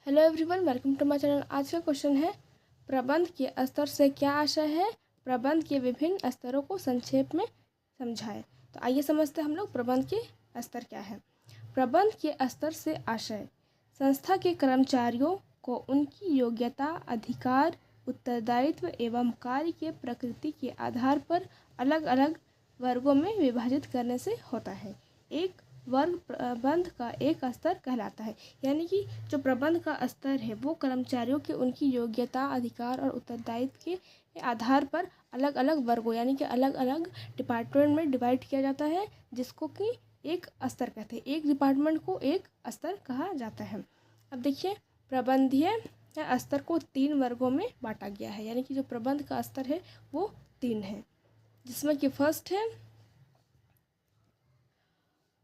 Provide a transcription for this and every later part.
Hello everyone, welcome to my channel. आज का question है प्रबंध के स्तर से क्या आशय है। प्रबंध के विभिन्न स्तरों को संक्षेप में समझाएं। तो आइए समझते हैं हम लोग प्रबंध के स्तर क्या है। प्रबंध के स्तर से आशय संस्था के कर्मचारियों को उनकी योग्यता, अधिकार, उत्तरदायित्व एवं कार्य के प्रकृति के आधार पर अलग अलग वर्गों में विभाजित करने से होता है। एक वर्ग प्रबंध का एक स्तर कहलाता है। यानी कि जो प्रबंध का स्तर है वो कर्मचारियों के उनकी योग्यता, अधिकार और उत्तरदायित्व के आधार पर अलग अलग वर्गों यानी कि अलग अलग डिपार्टमेंट में डिवाइड किया जाता है, जिसको कि एक स्तर कहते हैं। एक डिपार्टमेंट को एक स्तर कहा जाता है। अब देखिए, प्रबंधीय स्तर को 3 वर्गों में बांटा गया है। यानी कि जो प्रबंध का स्तर है वो 3 है, जिसमें कि फर्स्ट है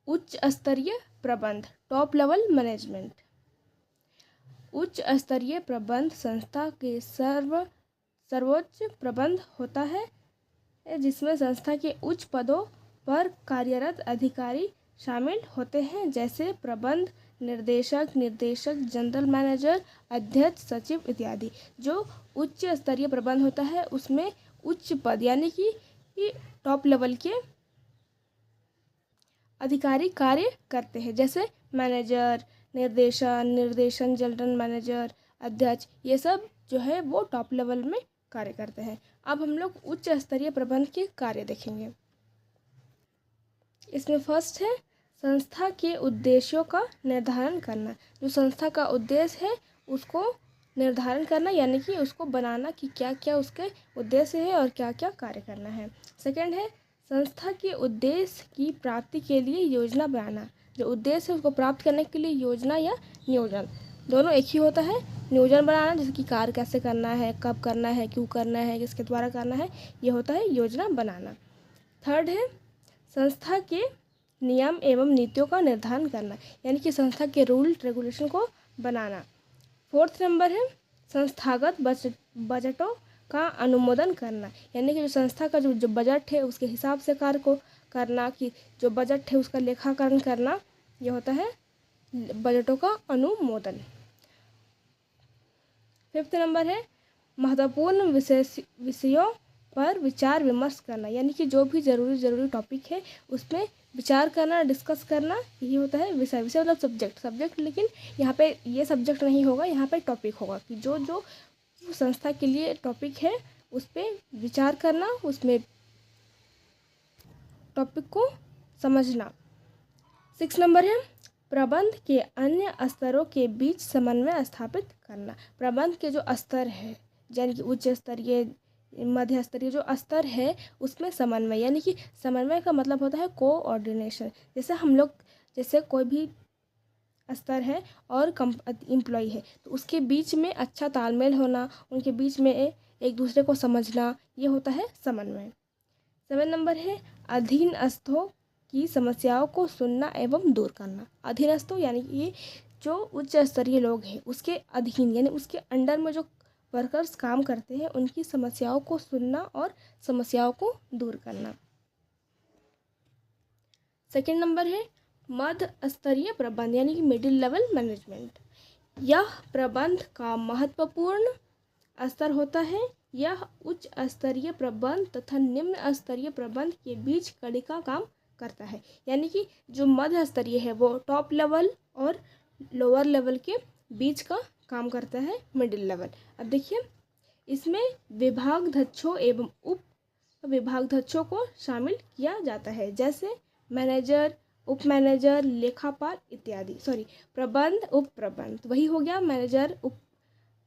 उच्च स्तरीय प्रबंध, टॉप लेवल मैनेजमेंट। उच्च स्तरीय प्रबंध संस्था के सर्वोच्च प्रबंध होता है, जिसमें संस्था के उच्च पदों पर कार्यरत अधिकारी शामिल होते हैं, जैसे प्रबंध निर्देशक, जनरल मैनेजर, अध्यक्ष, सचिव इत्यादि। जो उच्च स्तरीय प्रबंध होता है उसमें उच्च पद यानी कि टॉप लेवल के अधिकारी कार्य करते हैं, जैसे मैनेजर, निर्देशन, जनरल मैनेजर, अध्यक्ष, ये सब जो है वो टॉप लेवल में कार्य करते हैं। अब हम लोग उच्च स्तरीय प्रबंध के कार्य देखेंगे। इसमें फर्स्ट है संस्था के उद्देश्यों का निर्धारण करना। जो संस्था का उद्देश्य है उसको निर्धारण करना, यानी कि उसको बनाना कि क्या क्या उसके उद्देश्य है और क्या क्या कार्य करना है। सेकंड है संस्था के उद्देश्य की प्राप्ति के लिए योजना बनाना। जो उद्देश्य है उसको प्राप्त करने के लिए योजना या नियोजन, दोनों एक ही होता है। नियोजन बनाना, जैसे कि कार्य कैसे करना है, कब करना है, क्यों करना है, किसके द्वारा करना है, ये होता है योजना बनाना। थर्ड है संस्था के नियम एवं नीतियों का निर्धारण करना, यानी कि संस्था के रूल रेगुलेशन को बनाना। फोर्थ नंबर है संस्थागत बजटों का अनुमोदन करना, यानी कि जो संस्था का जो बजट है उसके हिसाब से कार्य को करना, कि जो बजट है उसका लेखाकरण करना, ये होता है बजटों का अनुमोदन। फिफ्थ नंबर है महत्वपूर्ण विषयों पर विचार विमर्श करना, यानी कि जो भी जरूरी टॉपिक है उसमें विचार करना, डिस्कस करना, यही होता है विषय मतलब सब्जेक्ट। लेकिन यहाँ पे ये सब्जेक्ट नहीं होगा, यहाँ पे टॉपिक होगा कि जो संस्था के लिए टॉपिक है उस पर विचार करना, उसमें टॉपिक को समझना। 6 नंबर है प्रबंध के अन्य स्तरों के बीच समन्वय स्थापित करना। प्रबंध के जो स्तर है, यानी कि उच्च स्तरीय, मध्य स्तरीय जो स्तर है उसमें समन्वय, यानी कि समन्वय का मतलब होता है कोऑर्डिनेशन। जैसे कोई भी स्तर है और एम्प्लॉय है तो उसके बीच में अच्छा तालमेल होना, उनके बीच में एक दूसरे को समझना, ये होता है समन्वय। 7 नंबर है अधीनस्थों की समस्याओं को सुनना एवं दूर करना। अधीनस्थों यानी कि जो उच्च स्तरीय लोग हैं उसके अधीन यानी उसके अंडर में जो वर्कर्स काम करते हैं उनकी समस्याओं को सुनना और समस्याओं को दूर करना। सेकंड नंबर है मध्य स्तरीय प्रबंध, यानी कि मिडिल लेवल मैनेजमेंट। यह प्रबंध का महत्वपूर्ण स्तर होता है। यह उच्च स्तरीय प्रबंध तथा निम्न स्तरीय प्रबंध के बीच कड़ी का काम करता है, यानी कि जो मध्य स्तरीय है वो टॉप लेवल और लोअर लेवल के बीच का काम करता है, मिडिल लेवल। अब देखिए, इसमें विभागाध्यक्षों एवं उप विभागाध्यक्षों को शामिल किया जाता है, जैसे मैनेजर, उप मैनेजर, लेखापाल इत्यादि। प्रबंध, उप प्रबंध, वही हो गया मैनेजर, उप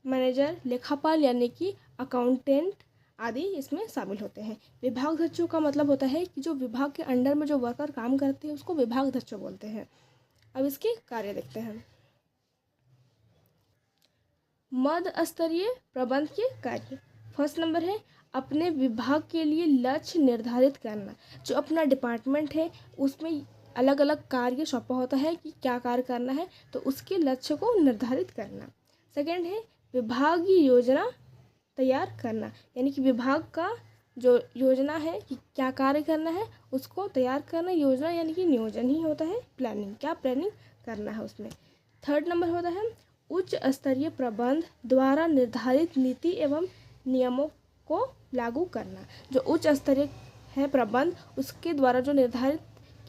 मैनेजर, लेखापाल यानी कि अकाउंटेंट आदि इसमें शामिल होते हैं। विभागाध्यक्षों का मतलब होता है कि जो विभाग के अंडर में जो वर्कर काम करते हैं उसको विभागाध्यक्ष बोलते हैं। अब इसके कार्य देखते हैं। मध्य स्तरीय प्रबंध के कार्य, फर्स्ट नंबर है अपने विभाग के लिए लक्ष्य निर्धारित करना। जो अपना डिपार्टमेंट है उसमें अलग अलग कार्य सौंपा होता है कि क्या कार्य करना है, तो उसके लक्ष्य को निर्धारित करना। सेकंड है विभागीय योजना तैयार करना, यानी कि विभाग का जो योजना है कि क्या कार्य करना है उसको तैयार करना। योजना यानी कि नियोजन ही होता है, प्लानिंग, क्या प्लानिंग करना है उसमें। थर्ड नंबर होता है उच्च स्तरीय प्रबंध द्वारा निर्धारित नीति एवं नियमों को लागू करना। जो उच्च स्तरीय है प्रबंध, उसके द्वारा जो निर्धारित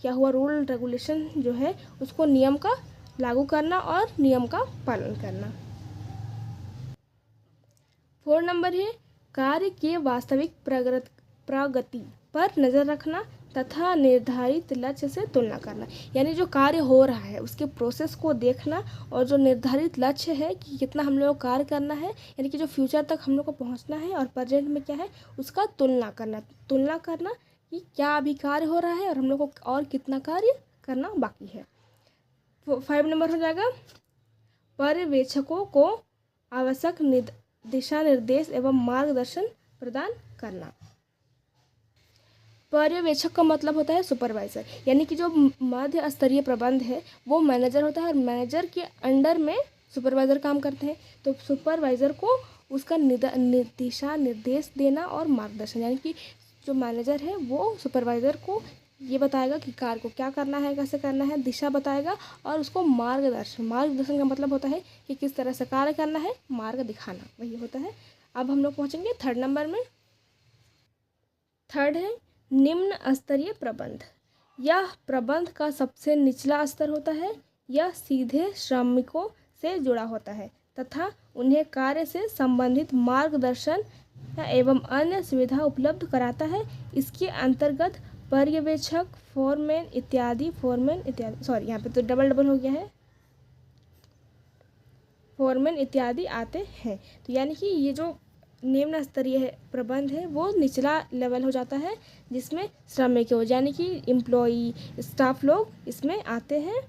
किया हुआ रूल रेगुलेशन जो है उसको नियम का लागू करना और नियम का पालन करना। 4 नंबर है कार्य के वास्तविक प्रगति पर नज़र रखना तथा निर्धारित लक्ष्य से तुलना करना। यानी जो कार्य हो रहा है उसके प्रोसेस को देखना और जो निर्धारित लक्ष्य है कि कितना हम लोग को कार्य करना है, यानी कि जो फ्यूचर तक हम लोग को पहुंचना है और प्रेजेंट में क्या है उसका तुलना करना कि क्या अभी कार्य हो रहा है और हम लोग को और कितना कार्य करना बाकी है। 5 नंबर हो जाएगा पर्यवेक्षकों को आवश्यक दिशा निर्देश एवं मार्गदर्शन प्रदान करना। पर्यवेक्षक का मतलब होता है सुपरवाइजर, यानी कि जो मध्य स्तरीय प्रबंध है वो मैनेजर होता है और मैनेजर के अंडर में सुपरवाइजर काम करते हैं। तो सुपरवाइजर को उसका दिशा निर्देश देना और मार्गदर्शन, यानी कि जो मैनेजर है वो सुपरवाइजर को ये बताएगा कि कार्य को क्या करना है, कैसे करना है, दिशा बताएगा और उसको मार्गदर्शन का मतलब होता है कि किस तरह से कार्य करना है, मार्ग दिखाना, वही होता है। अब हम लोग पहुँचेंगे 3rd नंबर में। 3rd है निम्न स्तरीय प्रबंध। यह प्रबंध का सबसे निचला स्तर होता है। यह सीधे श्रमिकों से जुड़ा होता है तथा उन्हें कार्य से संबंधित मार्गदर्शन एवं अन्य सुविधा उपलब्ध कराता है। इसके अंतर्गत पर्यवेक्षक, फोरमैन इत्यादि सॉरी यहाँ पे तो डबल हो गया है, फोरमैन इत्यादि आते हैं। तो यानी कि ये जो निम्न स्तरीय प्रबंध है वो निचला लेवल हो जाता है जिसमें श्रमिक हो, यानी कि एम्प्लॉई स्टाफ लोग इसमें आते हैं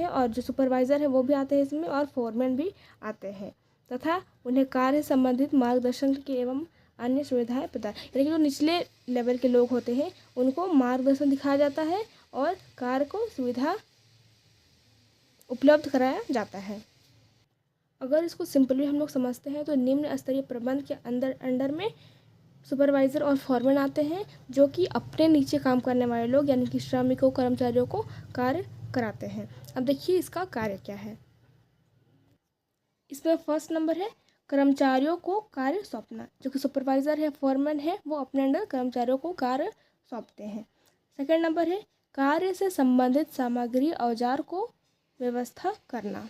और जो सुपरवाइज़र है वो भी आते हैं इसमें और फोरमैन भी आते हैं तथा उन्हें कार्य संबंधित मार्गदर्शन के एवं अन्य सुविधाएं प्रदान, यानी कि जो निचले लेवल के लोग होते हैं उनको मार्गदर्शन दिखाया जाता है और कार्य को सुविधा उपलब्ध कराया जाता है। अगर इसको सिंपली हम लोग समझते हैं तो निम्न स्तरीय प्रबंध के अंडर में सुपरवाइज़र और फॉरमैन आते हैं जो कि अपने नीचे काम करने वाले लोग यानी कि श्रमिकों, कर्मचारियों को कार्य कराते हैं। अब देखिए इसका कार्य क्या है। इसमें 1st नंबर है कर्मचारियों को कार्य सौंपना। जो कि सुपरवाइज़र है, फॉरमैन है, वो अपने अंडर कर्मचारियों को कार्य सौंपते हैं। 2nd नंबर है कार्य से संबंधित सामग्री औजार को व्यवस्था करना,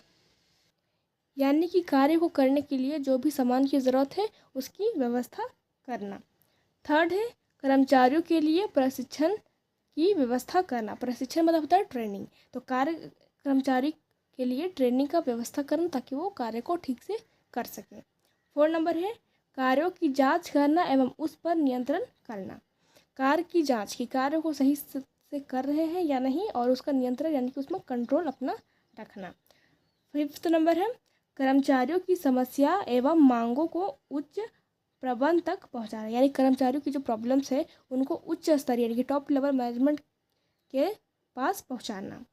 यानी कि कार्य को करने के लिए जो भी सामान की ज़रूरत है उसकी व्यवस्था करना। 3rd है कर्मचारियों के लिए प्रशिक्षण की व्यवस्था करना। प्रशिक्षण मतलब होता है ट्रेनिंग, तो कर्मचारी के लिए ट्रेनिंग का व्यवस्था करना ताकि वो कार्य को ठीक से कर सकें। 4 नंबर है कार्यों की जांच करना एवं उस पर नियंत्रण करना। कार्य की जांच की कार्य को सही से कर रहे हैं या नहीं और उसका नियंत्रण यानी कि उसमें कंट्रोल अपना रखना। 5th नंबर है कर्मचारियों की समस्या एवं मांगों को उच्च प्रबंध तक पहुंचाना, यानी कर्मचारियों की जो प्रॉब्लम्स है उनको उच्च स्तरीय यानी कि टॉप लेवल मैनेजमेंट के पास पहुंचाना।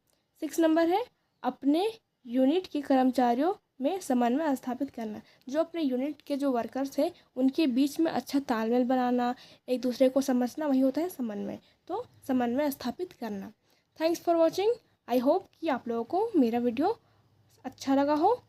6 नंबर है अपने यूनिट के कर्मचारियों में समन्वय स्थापित करना। जो अपने यूनिट के जो वर्कर्स हैं उनके बीच में अच्छा तालमेल बनाना, एक दूसरे को समझना, वही होता है समन्वय। तो समन्वय स्थापित करना। Thanks for watching. I hope कि आप लोगों को मेरा वीडियो अच्छा लगा हो।